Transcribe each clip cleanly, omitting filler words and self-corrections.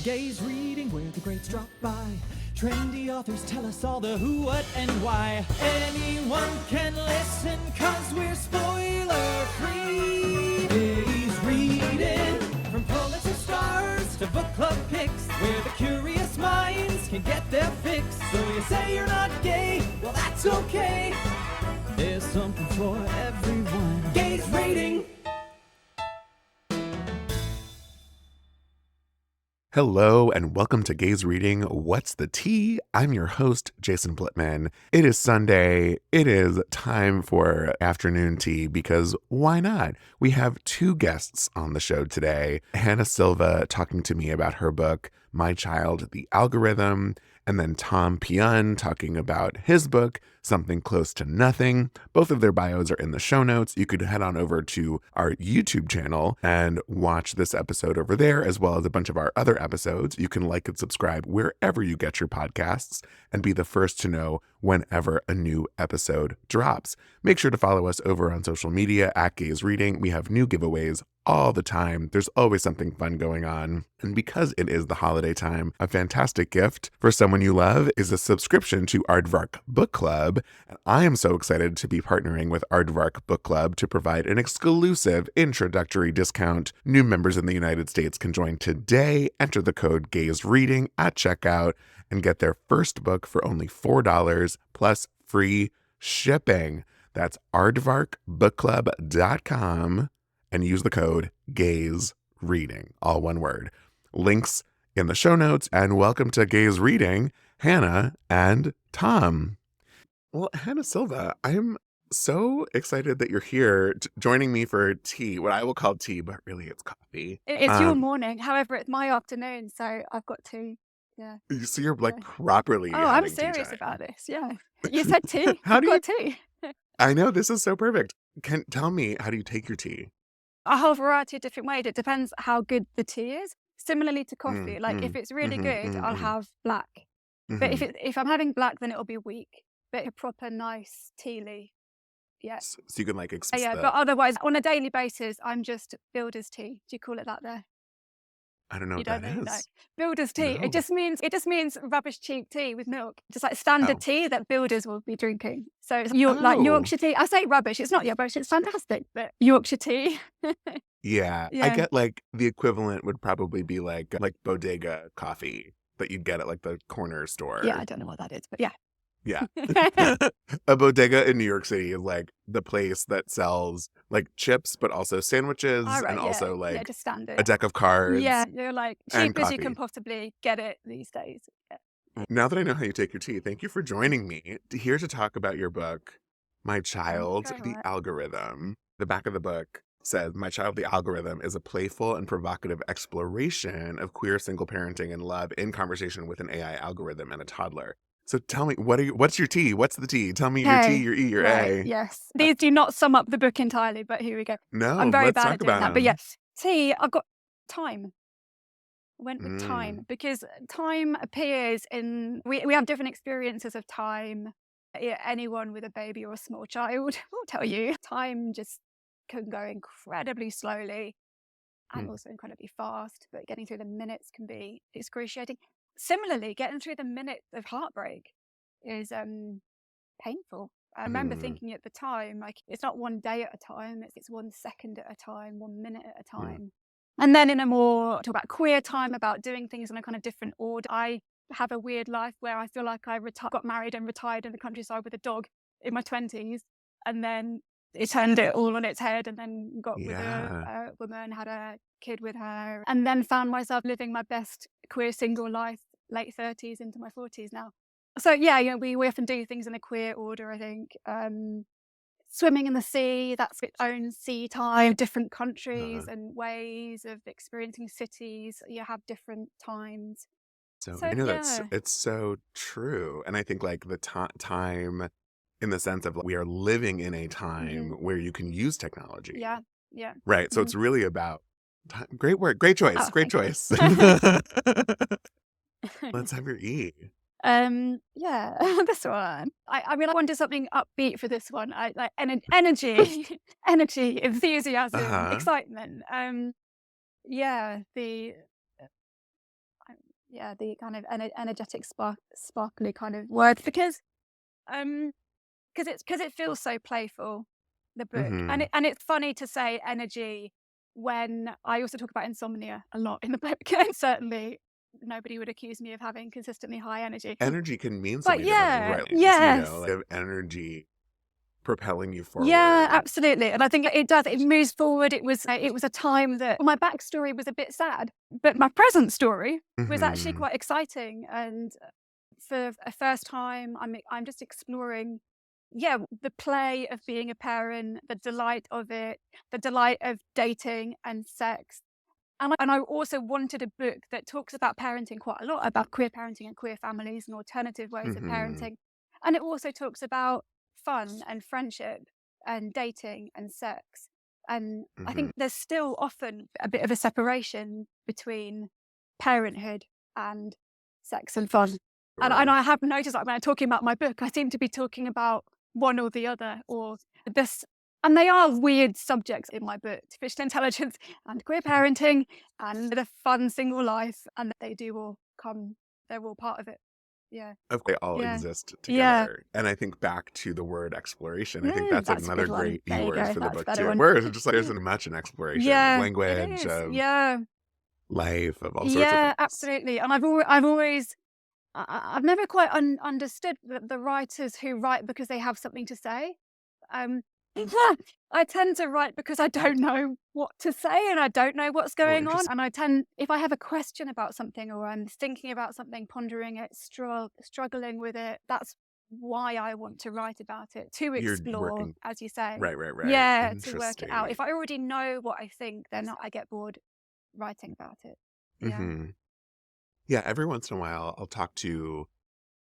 Gaze reading where the greats drop by. Trendy authors tell us all the who, what, and why. Anyone can listen cause we're spoiler free. Gaze reading from Pulitzer stars to book club picks, where the curious minds can get their fix. So you say you're not gay, well that's okay. There's something for everyone. Gaze reading. Hello and welcome to Gaze Reading What's the Tea? I'm your host, Jason Blitman. It is Sunday. It is time for afternoon tea because why not? We have two guests on the show today. Hannah Silva talking to me about her book, My Child, the Algorithm, and then Tom Pyun talking about his book, Something Close to Nothing. Both of their bios are in the show notes. You could head on over to our YouTube channel and watch this episode over there, as well as a bunch of our other episodes. You can like and subscribe wherever you get your podcasts and be the first to know whenever a new episode drops. Make sure to follow us over on social media at Gaze Reading. We have new giveaways all the time. There's always something fun going on. And because it is the holiday time, a fantastic gift for someone you love is a subscription to Aardvark Book Club. And I am so excited to be partnering with Aardvark Book Club to provide an exclusive introductory discount. New members in the United States can join today, enter the code Gaze Reading at checkout, and get their first book for only $4 plus free shipping. That's aardvarkbookclub.com. and use the code Gaze Reading, all one word. Links in the show notes, and welcome to Gaze Reading, Hannah and Tom. Well, Hannah Silva, I'm so excited that you're here joining me for tea, what I will call tea, but really it's coffee. It's your morning. However, it's my afternoon, so I've got to, yeah. So you're like properly Oh, I'm having tea serious time. about this, yeah. You said tea. How I've do got tea. I know, this is so perfect. Tell me, how do you take your tea? A whole variety of different ways. It depends how good the tea is. Similarly to coffee, if it's really good, I'll have black. But if I'm having black, then it'll be weak. But a proper nice tea, yeah. So you can like express But otherwise, on a daily basis, I'm just builder's tea. Do you call it that there? I don't know You what don't that know, is. no. Builder's tea. No. It just means rubbish cheap tea with milk. Just like standard tea that builders will be drinking. So it's like Yorkshire tea. I say rubbish. It's not rubbish. It's fantastic. But Yorkshire tea. Yeah. I get like the equivalent would probably be like bodega coffee that you'd get at like the corner store. Yeah, I don't know what that is, but yeah. Yeah. A bodega in New York City is like the place that sells like chips, but also sandwiches and also like just standard. a deck of cards. Yeah, you're like and cheap as you coffee. can possibly get it these days. Yeah. Now that I know how you take your tea, thank you for joining me here to talk about your book, My Child, the Algorithm. The back of the book says, My Child, the Algorithm is a playful and provocative exploration of queer single parenting and love in conversation with an AI algorithm and a toddler. So tell me, what's your tea? What's the tea? Tell me your T, your E, your A. Yes. These do not sum up the book entirely, but here we go. No, I'm very let's bad talk at doing about that. But them. yes, tea, I've got time. I went with time because time appears in, we have different experiences of time. Anyone with a baby or a small child will tell you time just can go incredibly slowly and also incredibly fast, but getting through the minutes can be excruciating. Similarly, getting through the minute of heartbreak is painful. I remember thinking at the time, like, it's not one day at a time, it's 1 second at a time, 1 minute at a time. And then in a more, talk about queer time, about doing things in a kind of different order. I have a weird life where I feel like I got married and retired in the countryside with a dog in my 20s. And then it turned it all on its head and then got with a woman, had a kid with her, and then found myself living my best queer single life, late 30s into my 40s now. So yeah, we often do things in a queer order, I think. Swimming in the sea, that's its own sea time. Different countries and ways of experiencing cities, you have different times. So I know it's so true. And I think like the time in the sense of we are living in a time where you can use technology. Yeah. Right. So it's really about time. Great work. Great choice. Oh, Great choice. Let's have your E. This one. I mean, I wanted something upbeat for this one. I like energy, enthusiasm, excitement. The the kind of energetic, sparkly kind of words, because it feels so playful, the book, Mm-hmm. and it's funny to say energy when I also talk about insomnia a lot in the book, and certainly nobody would accuse me of having consistently high energy. Energy can mean so But many different things, yeah, right? yes. Like energy propelling you Yeah, forward. absolutely. And I think it does. It moves forward. It was a time that my backstory was a bit sad, but my present story was actually Mm-hmm. quite exciting. And for a first time, I'm just exploring, the play of being a parent, the delight of it, the delight of dating and sex. And I also wanted a book that talks about parenting quite a lot, about queer parenting and queer families and alternative ways of Mm-hmm. parenting. And it also talks about fun and friendship and dating and sex. And I Mm-hmm. think there's still often a bit of a separation between parenthood and sex and fun. And Sure. I have noticed that when I'm talking about my book, I seem to be talking about one or the other, or this. And they are weird subjects in my book: artificial intelligence and queer parenting and the fun single life. And they do all come, they're all part of it. Yeah. Of course, they all Yeah. exist Yeah. together. And I think back to the word exploration, I think that's That's a another good one. great There you words go. for the That's a book better too. one. Where it's just like there's much an exploration of Yeah, it language, is. of Yeah. life, of all sorts of Yeah, things. absolutely. And I've always, I've never quite understood the writers who write because they have something to say. Um, I tend to write because I don't know what to say and I don't know what's Oh, going on. interesting. And if I have a question about something or I'm thinking about something, pondering it, struggling with it, that's why I want to write about it, to You're explore, working. as you say. Right, right, right. Yeah, to work it out. Interesting. If I already know what I think, then I get bored writing about it. Yeah. Hmm. Yeah, every once in a while, I'll talk to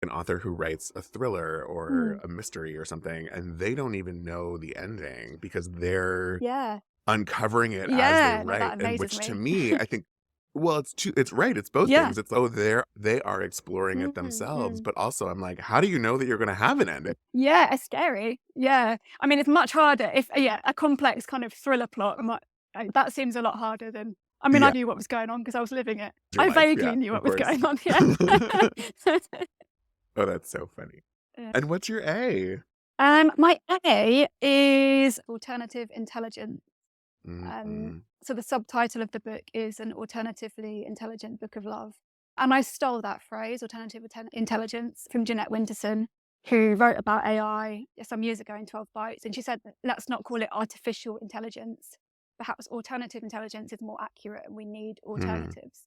an author who writes a thriller or Mm. a mystery or something, and they don't even know the ending because they're Yeah. uncovering it as they Yeah. No, that write. And amazes which to me. me, I think, well, it's right. It's both Yeah. things. It's they are exploring it themselves, Mm. but also I'm like, how do you know that you're going to have an ending? Yeah, it's scary. Yeah. I mean, it's much harder if, a complex kind of thriller plot. That seems a lot harder than, I mean, I Yeah, knew what was going on because I was living it. your I life. Yeah, vaguely knew of what was course. going on. Yeah. Oh, that's so funny. Yeah. And what's your A? My A is alternative intelligence. Mm-mm. So the subtitle of the book is An Alternatively Intelligent Book of Love. And I stole that phrase, alternative intelligence, from Jeanette Winterson, who wrote about AI some years ago in 12 Bites. And she said, let's not call it artificial intelligence. Perhaps alternative intelligence is more accurate and we need alternatives.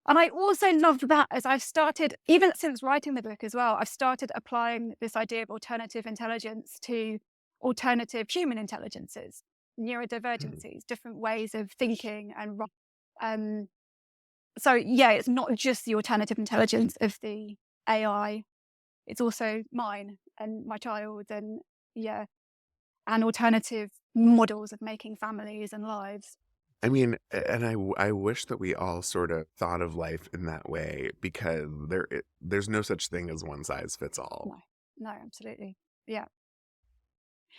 And I also loved that as I've started, even since writing the book as well, I've started applying this idea of alternative intelligence to alternative human intelligences, neurodivergencies, different ways of thinking. And so, it's not just the alternative intelligence of the AI, it's also mine and my child and, and alternative models of making families and lives. I mean, and I wish that we all sort of thought of life in that way because there's no such thing as one size fits all. No, absolutely. Yeah.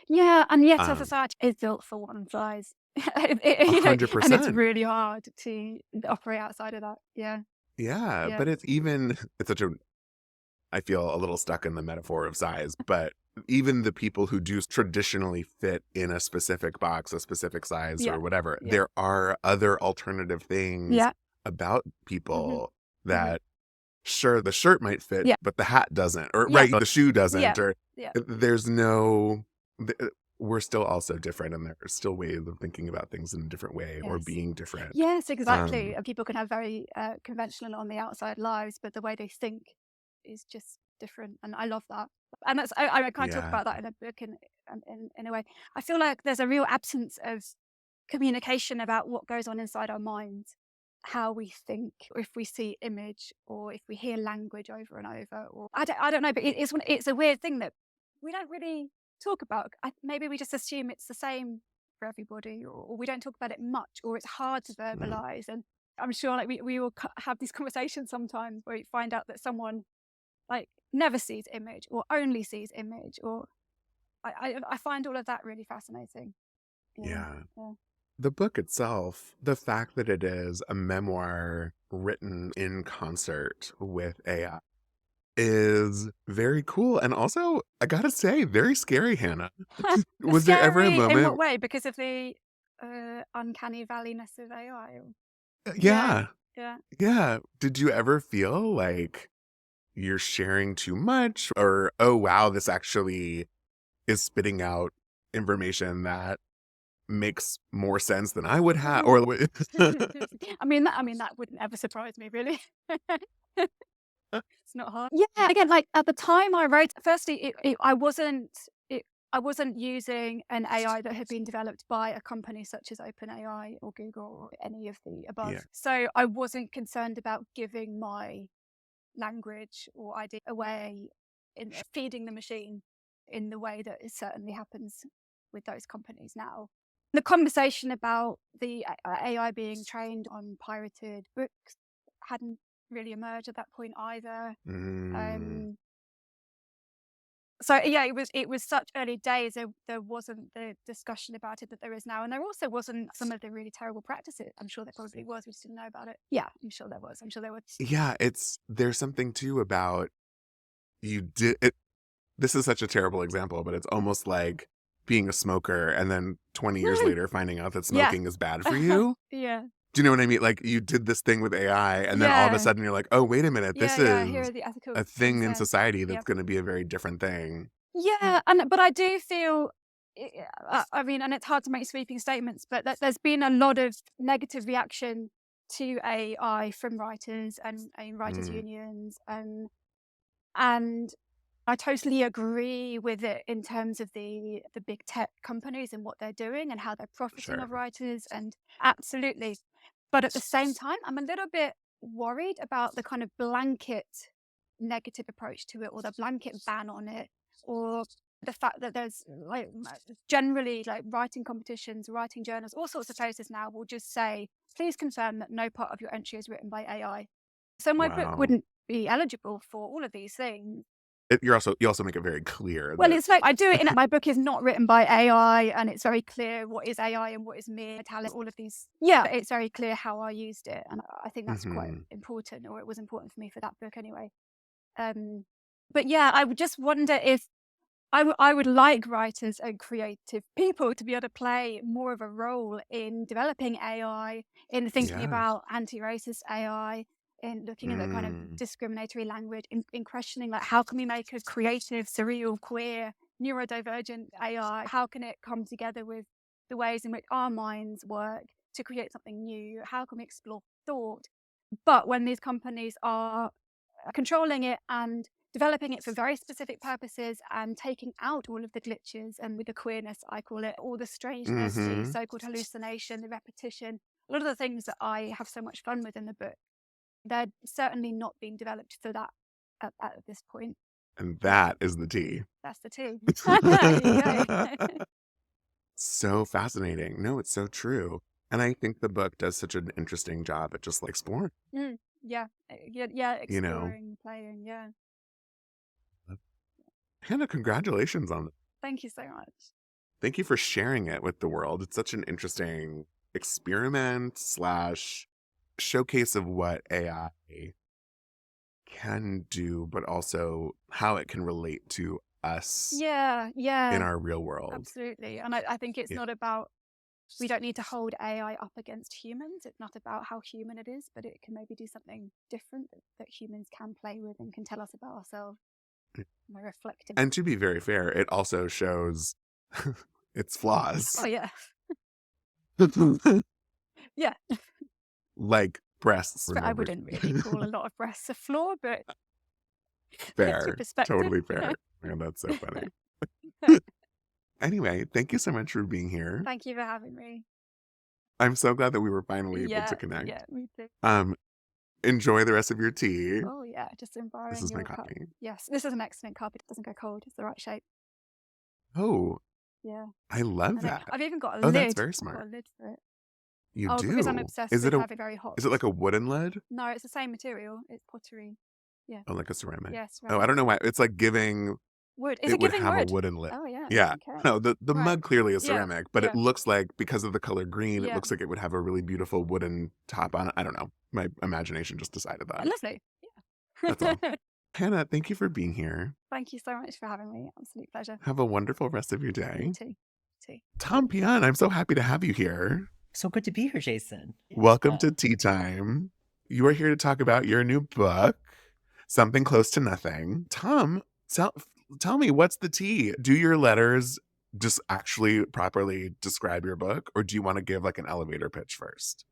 Yeah, and yet our Um, society is built for one size. And it's 100%. really hard to operate outside of that. Yeah. Yeah, Yeah. but it's such a, I feel a little stuck in the metaphor of size, but even the people who do traditionally fit in a specific box, a specific size Yeah. or whatever, Yeah. there are other alternative things Yeah. about Mhm. people Mhm. that sure, the shirt might fit, Yeah. but the hat doesn't, or Yeah. right, the shoe doesn't, Yeah. or Yeah. there's no, we're still also different, and there's still ways of thinking about things in a different way or Yes. being different. Yes, exactly. Um, And people can have very conventional on the outside lives, but the way they think is just different. And I love that. And that's I kind of talk yeah. about that in a book in a way. I feel like there's a real absence of communication about what goes on inside our minds, how we think, or if we see image, or if we hear language over and over, or I don't know, but it's a weird thing that we don't really talk about. Maybe we just assume it's the same for everybody, or we don't talk about it much, or it's hard to Mm. verbalize. And I'm sure, like we will have these conversations sometimes where you find out that someone like never sees image or only sees image, or I find all of that really fascinating. Yeah. Yeah. Yeah. the book itself, the fact that it is a memoir written in concert with AI is very cool. And also, I gotta say, very scary, Hannah. Was there ever a Scary in what moment? way? Because of the uncanny valleyness of AI? Yeah, Yeah, yeah. yeah. Did you ever feel like you're sharing too much? Or, oh, wow, this actually is spitting out information that makes more sense than I would have? Or, I mean that wouldn't ever surprise me, really. It's not hard. Yeah, again, like at the time I wrote, firstly, I wasn't using an AI that had been developed by a company such as OpenAI or Google or any of the above. yeah, So I wasn't concerned about giving my language or idea away in feeding the machine in the way that it certainly happens with those companies now. The conversation about the AI being trained on pirated books hadn't really emerged at that point either. mm, Um, so yeah, it was such early days. There wasn't the discussion about it that there is now, and there also wasn't some of the really terrible practices. I'm sure there probably was. We just didn't know about it. Yeah, I'm sure there was. I'm sure there was. yeah. There's something too about you did it. This is such a terrible example, but it's almost like being a smoker and then 20 years later finding out that Yeah, smoking is bad for you. yeah, Do you know what I mean? Like you did this thing with AI and then all of a yeah, sudden you're like, oh, wait a minute, this yeah. Here are is the ethical a thing in concerns. society that's Yep. going to be a very different thing. Yeah, but I do feel, I mean, and it's hard to make sweeping statements, but there's been a lot of negative reaction to AI from writers and writers' Mm, unions, and I totally agree with it in terms of the big tech companies and what they're doing and how they're profiting sure. of writers, and absolutely. But at the same time, I'm a little bit worried about the kind of blanket negative approach to it, or the blanket ban on it, or the fact that there's like generally like writing competitions, writing journals, all sorts of places now will just say, please confirm that no part of your entry is written by AI. So my book Wow. wouldn't be eligible for all of these things. You also make it very clear Well, that, it's like I do it in my book is not written by AI, and it's very clear what is AI and what is mere talent, all of these. Yeah, it's very clear how I used it, and I think that's quite mhm. important, or it was important for me for that book anyway. Um, but yeah, I would just wonder if I would like writers and creative people to be able to play more of a role in developing AI, in thinking Yeah. about anti-racist AI, in looking at the kind of Mm, discriminatory language, in questioning like how can we make a creative, surreal, queer, neurodivergent AI? How can it come together with the ways in which our minds work to create something new? How can we explore thought? But when these companies are controlling it and developing it for very specific purposes and taking out all of the glitches and with the queerness, I call it, all the strangeness, the mhm. so-called hallucination, the repetition, a lot of the things that I have so much fun with in the book, they're certainly not being developed for that at this point. And Yeah, that is the tea. that's the two. There you go. So fascinating. No, it's so true. And I think the book does such an interesting job at just like exploring, Yeah, yeah, you know. exploring, playing, yeah. Hannah, congratulations on it. Thank you so much. Thank you for sharing it with the world. It's such an interesting experiment slash showcase of what AI can do, but also how it can relate to us Yeah, in yeah, our real world. absolutely. And I think it's Yeah. not about, we don't need to hold AI up against humans. It's not about how human it is, but it can maybe do something different that humans can play with and can tell us about ourselves by reflecting. And to be very fair, it also shows its flaws. Oh, yeah. Yeah. Like breasts. But I wouldn't really call a lot of breasts a flaw, but it's your Fair. perspective. Totally fair. Man, that's so funny. Anyway, thank you so much for being here. Thank you for having me. I'm so glad that we were finally able to Yeah, connect. yeah, me too. Enjoy the rest of your tea. Oh, yeah, just This environment is my your cup. coffee. Yes, this is an excellent cup. It doesn't go cold. It's the right shape. Oh, Yeah. I love I know. that. I've even got a Oh, lid. that's very I've got a smart. lid for it. You Oh, because I'm do. obsessed Is with it having very hot. like a wooden lid? No, it's the same material. It's pottery. Yeah. Oh, like a ceramic. Yes. Oh, I don't know why. It's like giving Wood. Is it it would giving have a wood? wooden lid. Oh, yeah. Yeah. Okay. No, the Right. mug clearly is Yeah. ceramic, but it Yeah. looks like because of the color green, it Yeah. looks like it would have a really beautiful wooden top on it. I don't know. My imagination just decided that. Lovely. That's all. Yeah. Hannah, thank you for being here. Thank you so much for having me. Absolute pleasure. Have a wonderful rest of your You day. too. Too. Tom Pyun, I'm so happy to have you here. So good to be here, Jason. Welcome to Tea Time. You are here to talk about your new book, Something Close to Nothing. Tom, tell me, what's the tea? Do your letters just actually properly describe your book, or do you want to give like an elevator pitch first?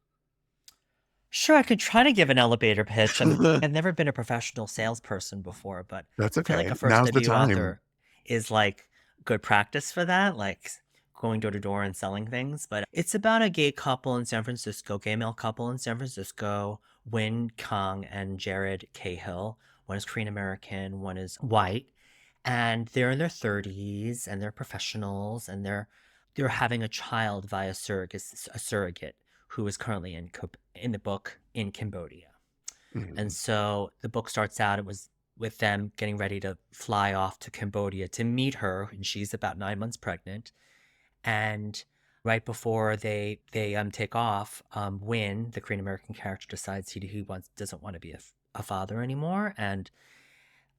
Sure, I could try to give an elevator pitch. I've never been a professional salesperson before, but That's I feel like okay. a first Now's the debut time. author is like good practice for that, like going door to door and selling things. But it's about a gay couple in San Francisco, gay male couple in San Francisco, Win Kang and Jared Cahill. One is Korean American, one is white. And they're in their 30s and they're professionals and they're having a child via a surrogate who is currently in the book in Cambodia. Mhm. And so the book starts out, it was with them getting ready to fly off to Cambodia to meet her, and she's about 9 months pregnant. And right before they take off, Win, the Korean American character, decides he doesn't want to be a father anymore, and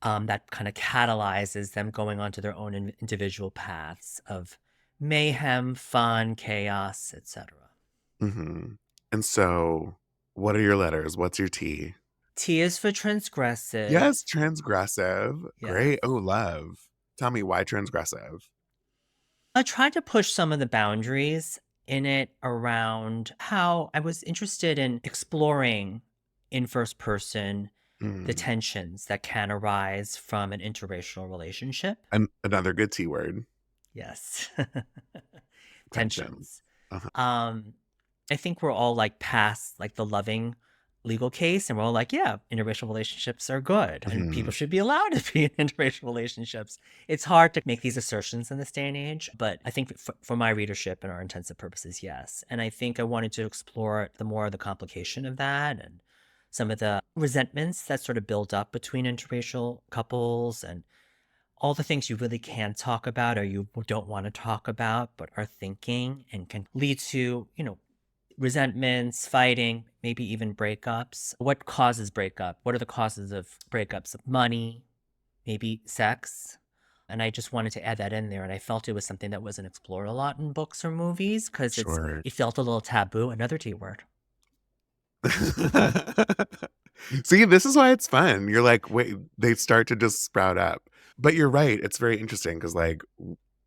that kind of catalyzes them going onto their own individual paths of mayhem, fun, chaos, etc. Mhm. And so, what are your letters? What's your T? T is for transgressive. Yes, transgressive. Yeah. Great. Oh, love. Tell me why transgressive. I tried to push some of the boundaries in it around how I was interested in exploring in first person the Mm. tensions that can arise from an interracial relationship. Another good T word. Yes. Tension. Tensions. Uh-huh. I think we're all like past like the loving legal case, and we're all like, yeah, interracial relationships are good and people should be allowed to be in interracial relationships. It's hard to make these assertions in this day and age, but I think for my readership and our intensive purposes, yes. And I think I wanted to explore the more of the complication of that and some of the resentments that sort of build up between interracial couples and all the things you really can't talk about or you don't want to talk about but are thinking and can lead to, resentments, fighting, maybe even breakups. What causes breakup? What are the causes of breakups? Money, maybe sex. And I just wanted to add that in there. And I felt it was something that wasn't explored a lot in books or movies because Sure. it felt a little taboo. Another T word. See, this is why it's fun. You're like, wait, they start to just sprout up. But you're right. It's very interesting because, like,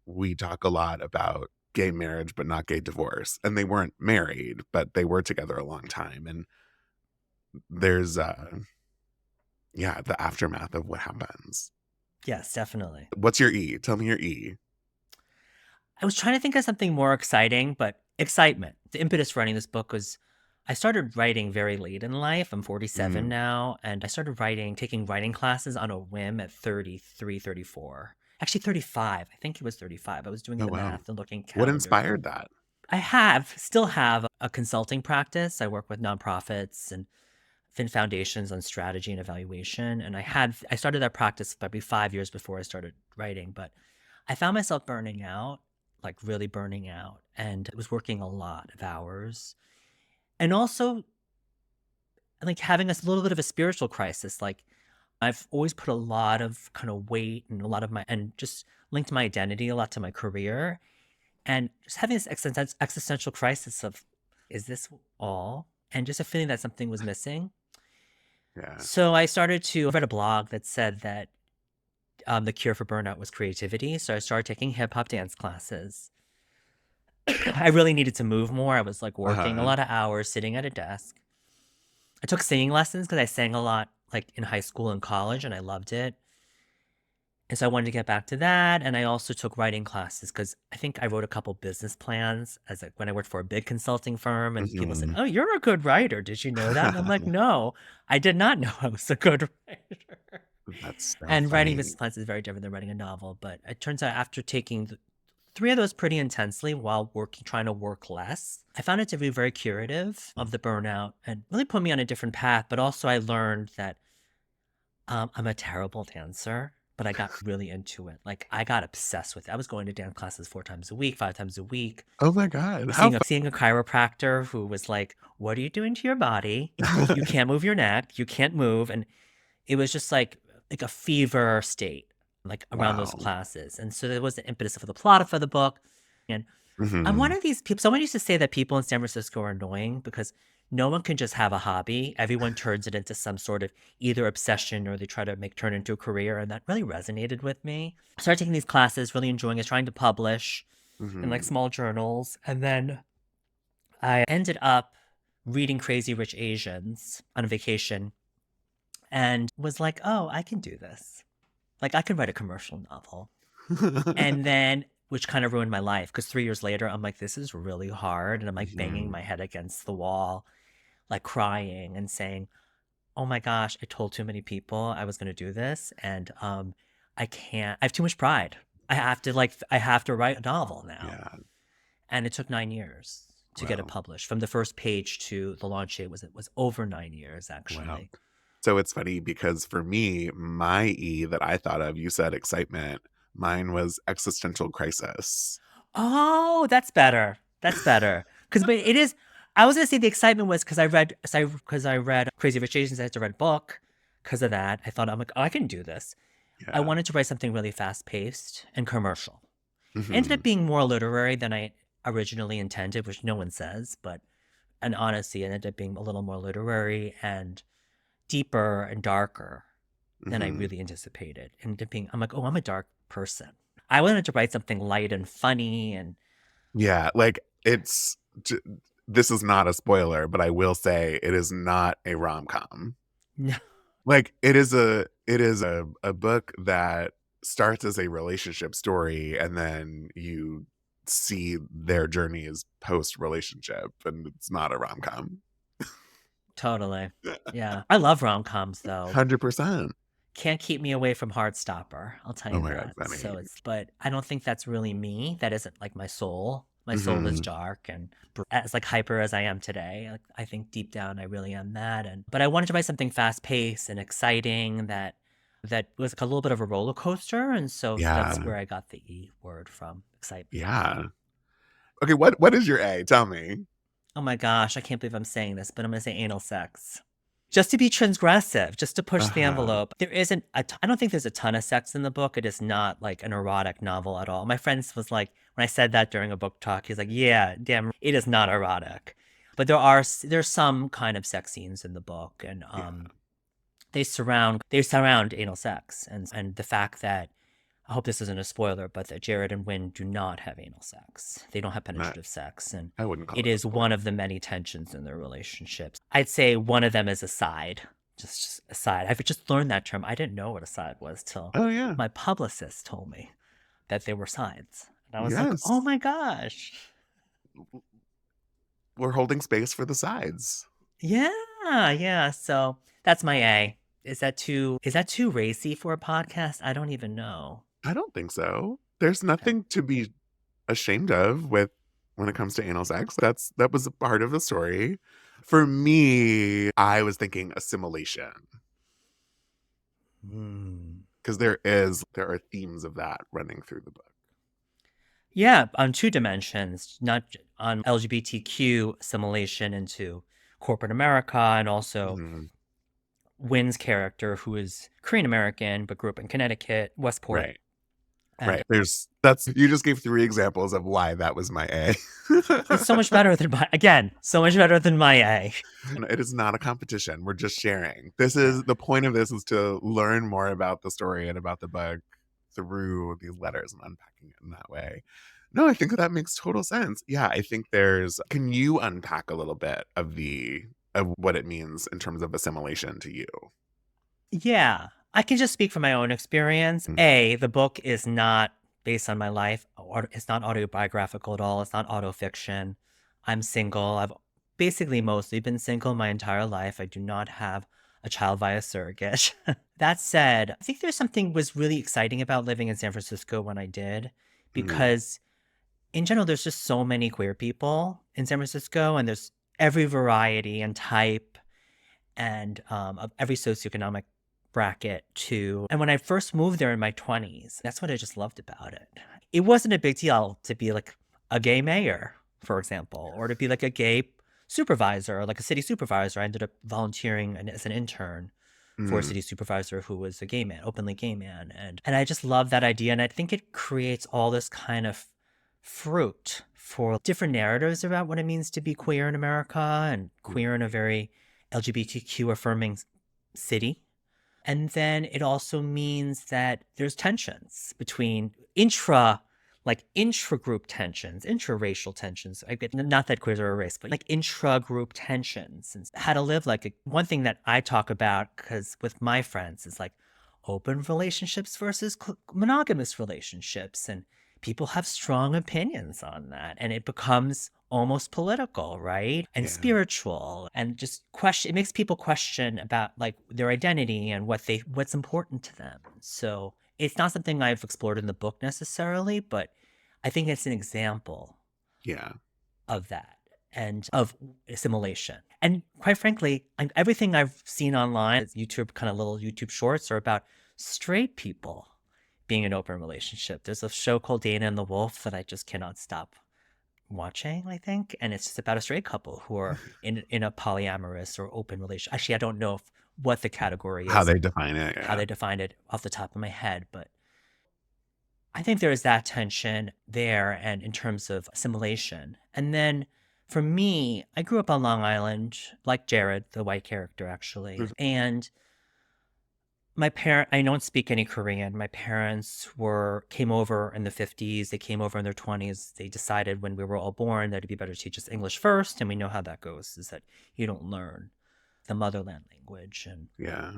we talk a lot about gay marriage, but not gay divorce. And they weren't married, but they were together a long time. And there's, the aftermath of what happens. Yes, definitely. What's your E? Tell me your E. I was trying to think of something more exciting, but excitement. The impetus for writing this book was I started writing very late in life. I'm 47 now, and I started taking writing classes on a whim at 33, 34. Actually, 35. I think it was 35. I was doing the math and looking calendar. What inspired that? I still have a consulting practice. I work with nonprofits and foundations on strategy and evaluation. And I started that practice probably 5 years before I started writing, but I found myself burning out, like really burning out, and I was working a lot of hours. And also like having a little bit of a spiritual crisis. Like I've always put a lot of kind of weight and and just linked my identity a lot to my career. And just having this existential crisis of, is this all? And just a feeling that something was missing. Yeah. So I read a blog that said that the cure for burnout was creativity. So I started taking hip hop dance classes. I really needed to move more. I was like working a lot of hours, sitting at a desk. I took singing lessons because I sang a lot like in high school and college, and I loved it. And so I wanted to get back to that. And I also took writing classes because I think I wrote a couple business plans when I worked for a big consulting firm, and people said, "Oh, you're a good writer. Did you know that?" And I'm like, "No, I did not know I was a good writer." That's so And writing funny. business plans is very different than writing a novel. But it turns out after taking 3 of those pretty intensely while trying to work less, I found it to be very curative of the burnout and really put me on a different path. But also I learned that I'm a terrible dancer. but I got really into it. Like, I got obsessed with it. I was going to dance classes 4 times a week, 5 times a week, Oh my God. seeing a chiropractor who was like, "What are you doing to your body? You can't move your neck. You can't move." And it was just like a fever state, like around those Wow. classes. And so there was the impetus for the plot for the book. And I'm one Mhm. of these people. Someone used to say that people in San Francisco are annoying because no one can just have a hobby. Everyone turns it into some sort of either obsession or they try to turn it into a career. And that really resonated with me. I started taking these classes, really enjoying it, trying to publish in like Mhm. small journals. And then I ended up reading Crazy Rich Asians on a vacation and was like, oh, I can do this. Like, I could write a commercial novel. And then, which kind of ruined my life because 3 years later, I'm like, this is really hard. And I'm like banging Mhm. my head against the wall, like crying and saying, oh my gosh, I told too many people I was going to do this. And I can't, I have too much pride. I have to write a novel now. Yeah. And it took 9 years to get it Wow. published. From the first page to the launch date it was over 9 years, Wow. actually. So it's funny because for me, my E that I thought of, you said excitement. Mine was existential crisis. Oh, that's better. That's better. But it is. I was gonna say the excitement was because I read Crazy Rich Asians. I had to read a book because of that. I'm like, oh, I can do this. I Yeah. wanted to write something really fast paced and commercial. Ended up Mhm. being more literary than I originally intended, which no one says, but and honestly, it ended up being a little more literary and deeper and darker than I Mhm. really anticipated. And ended up being, I'm like, oh, I'm a dark person. I wanted to write something light and funny and Yeah, like this is not a spoiler, but I will say it is not a rom-com. Like it is a book that starts as a relationship story and then you see their journey as post relationship and it's not a rom-com. Totally. Yeah. I love rom-coms though. 100%. Can't keep me away from Heartstopper. I'll tell Oh you my God, that. funny. But I don't think that's really me. That isn't like my soul. My soul is Mhm. dark and as like hyper as I am today. Like, I think deep down I really am that. But I wanted to write something fast paced and exciting that was like a little bit of a roller coaster. And so that's Yeah. where I got the E word from, excitement. Yeah. Okay, what is your A? Tell me. Oh my gosh, I can't believe I'm saying this, but I'm going to say anal sex. Just to be transgressive, just to push the Uh-huh. envelope. There isn't I don't think there's a ton of sex in the book. It is not like an erotic novel at all. My friend was like, when I said that during a book talk, he's like, yeah, damn, it is not erotic. But there's some kind of sex scenes in the book and Yeah. they surround anal sex and the fact that I hope this isn't a spoiler, but that Jared and Wynn do not have anal sex. They don't have Not, penetrative sex. And I wouldn't call it it a is spoiler. one of the many tensions in their relationships. I'd say one of them is a side. Just a side. I've just learned that term. I didn't know what a side was till Oh yeah. my publicist told me that they were sides. And I was like, oh Yes. my gosh. We're holding space for the sides. Yeah, yeah. So that's my A. Is that too racy for a podcast? I don't even know. I don't think so. There's Okay. nothing to be ashamed of with when it comes to anal sex. That was a part of the story. For me, I was thinking assimilation Hmm. because there are themes of that running through the book. Yeah, on 2 dimensions, not on LGBTQ assimilation into corporate America and also Mhm. Wynn's character, who is Korean American but grew up in Connecticut, Westport. Right. And Right. That's you just gave 3 examples of why that was my A. it's so much better than so much better than my A. It is not a competition. We're just sharing. This Yeah. is the point of this is to learn more about the story and about the book through these letters and unpacking it in that way. No, I think that makes total sense. Yeah, I think can you unpack a little bit of what it means in terms of assimilation to you? Yeah, I can just speak from my own experience. Mm. The book is not based on my life, or it's not autobiographical at all. It's not autofiction. I'm single. I've basically mostly been single my entire life. I do not have a child via surrogate. That said, I think there's something was really exciting about living in San Francisco when I did, Mhm. because in general, there's just so many queer people in San Francisco, and there's every variety and type and of every socioeconomic bracket too. And when I first moved there in my 20s, that's what I just loved about it. It wasn't a big deal to be like a gay mayor, for example, or to be like a gay supervisor or like a city supervisor. I ended up volunteering as an intern for a Mm. city supervisor who was a gay man, openly gay man. And I just love that idea. And I think it creates all this kind of fruit for different narratives about what it means to be queer in America and queer in a very LGBTQ affirming city. And then it also means that there's tensions between intra-group tensions, intra-racial tensions. Not that queers are a race, but like intra-group tensions and how to live one thing that I talk about because with my friends is like open relationships versus monogamous relationships. And people have strong opinions on that. And it becomes almost political, right? And Yeah. spiritual and just it makes people question about like their identity and what's important to them. So it's not something I've explored in the book necessarily, but I think it's an example Yeah. of that and of assimilation. And quite frankly, everything I've seen online, YouTube, kind of little YouTube shorts, are about straight people being in an open relationship. There's a show called Dana and the Wolf that I just cannot stop watching, I think. And it's just about a straight couple who are in a polyamorous or open relationship. Actually, I don't know what the category is, How they define it. how Yeah. they defined it off the top of my head, but I think there is that tension there and in terms of assimilation. And then for me, I grew up on Long Island, like Jared, the white character, actually. And I don't speak any Korean. My parents came over in the 50s. They came over in their 20s. They decided when we were all born that it'd be better to teach us English first. And we know how that goes, is that you don't learn the motherland language. Yeah.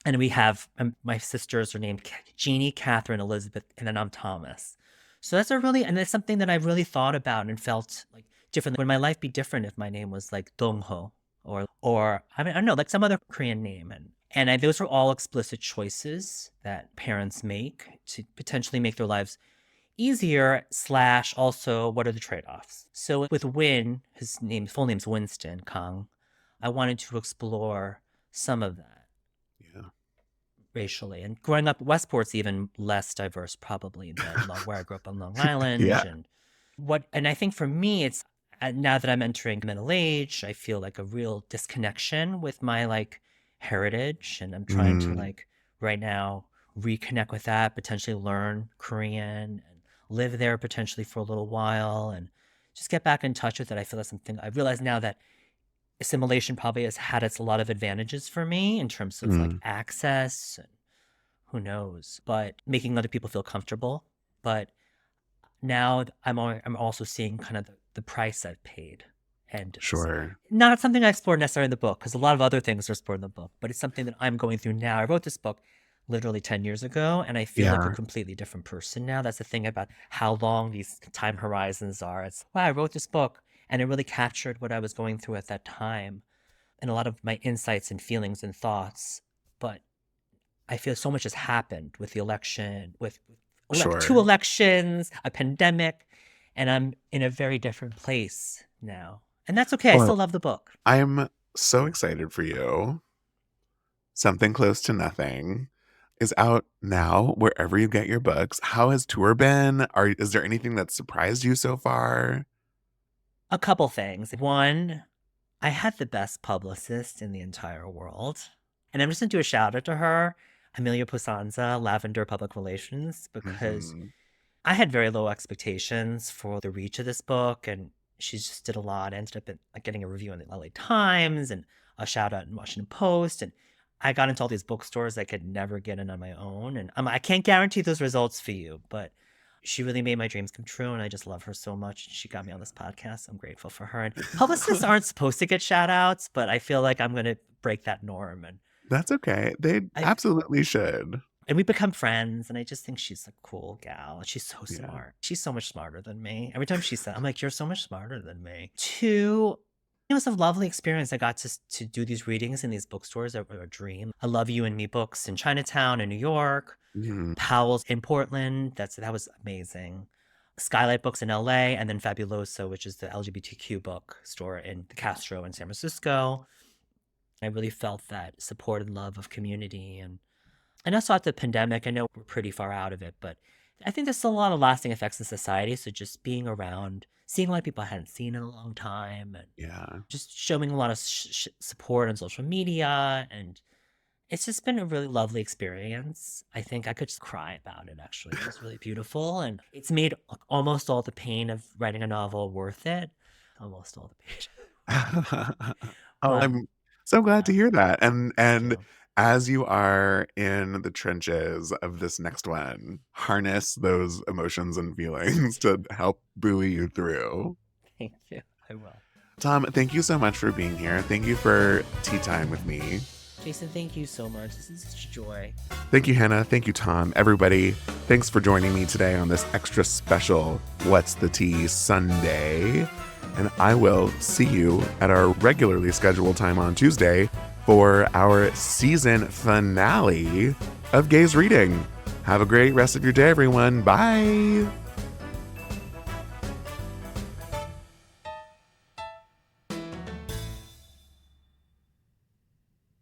And we have, my sisters are named Jeannie, Catherine, Elizabeth, and then I'm Thomas. So and that's something that I really thought about and felt like different. Would my life be different if my name was like Dongho or I don't know, like some other Korean name? And those are all explicit choices that parents make to potentially make their lives easier / also what are the trade-offs? So with Win, his full name's Winston Kang, I wanted to explore some of that. Yeah. Racially. And growing up, Westport's even less diverse probably than where I grew up on Long Island. Yeah. And I think for me, it's now that I'm entering middle age, I feel like a real disconnection with my like heritage. And I'm trying to like right now reconnect with that, potentially learn Korean and live there potentially for a little while and just get back in touch with it. I feel that's something I realize now that assimilation probably has had a lot of advantages for me in terms of like access and who knows, but making other people feel comfortable. But now I'm also seeing kind of the price I've paid. And Sure. not something I explored necessarily in the book because a lot of other things are explored in the book, but it's something that I'm going through now. I wrote this book literally 10 years ago and I feel like a completely different person now. That's the thing about how long these time horizons are. It's, wow, I wrote this book and it really captured what I was going through at that time and a lot of my insights and feelings and thoughts. But I feel so much has happened with the election, with Sure. 2 elections, a pandemic, and I'm in a very different place now. And that's okay. I Well, still love the book. I'm so excited for you. Something Close to Nothing is out now wherever you get your books. How has tour been? Is there anything that surprised you so far? A couple things. One, I had the best publicist in the entire world. And I'm just going to do a shout out to her, Amelia Posanza, Lavender Public Relations, because I had very low expectations for the reach of this book. And she just did a lot. I ended up getting a review in the LA Times and a shout out in Washington Post. And I got into all these bookstores I could never get in on my own. And I can't guarantee those results for you, but she really made my dreams come true. And I just love her so much. She got me on this podcast. I'm grateful for her. And publicists aren't supposed to get shout outs, but I feel like I'm going to break that norm. And That's okay. They absolutely should. And we become friends. And I just think she's a cool gal. She's so Yeah. smart. She's so much smarter than me. Every time she said, I'm like, you're so much smarter than me. 2, it was a lovely experience. I got to do these readings in these bookstores that were a dream. I Love You and Me books in Chinatown in New York. Powell's in Portland. That was amazing. Skylight Books in LA, and then Fabuloso, which is the LGBTQ book store in the Castro in San Francisco. I really felt that support and love of community, and And also at the pandemic, I know we're pretty far out of it, but I think there's still a lot of lasting effects in society. So just being around, seeing a lot of people I hadn't seen in a long time, and Yeah. just showing a lot of support on social media. And it's just been a really lovely experience. I think I could just cry about it, actually. It was really beautiful. And it's made almost all the pain of writing a novel worth it. Almost all the pain. Oh, But I'm so glad to yeah, hear that. thank And you. as you are in the trenches of this next one, harness those emotions and feelings to help buoy you through. Thank you. I will. Tom, thank you so much for being here. Thank you for tea time with me. Jason, thank you so much. This is such a joy. Thank you, Hannah. Thank you, Tom. Everybody, thanks for joining me today on this extra special What's the Tea Sunday. And I will see you at our regularly scheduled time on Tuesday for our season finale of Gaze Reading. Have a great rest of your day, everyone. Bye.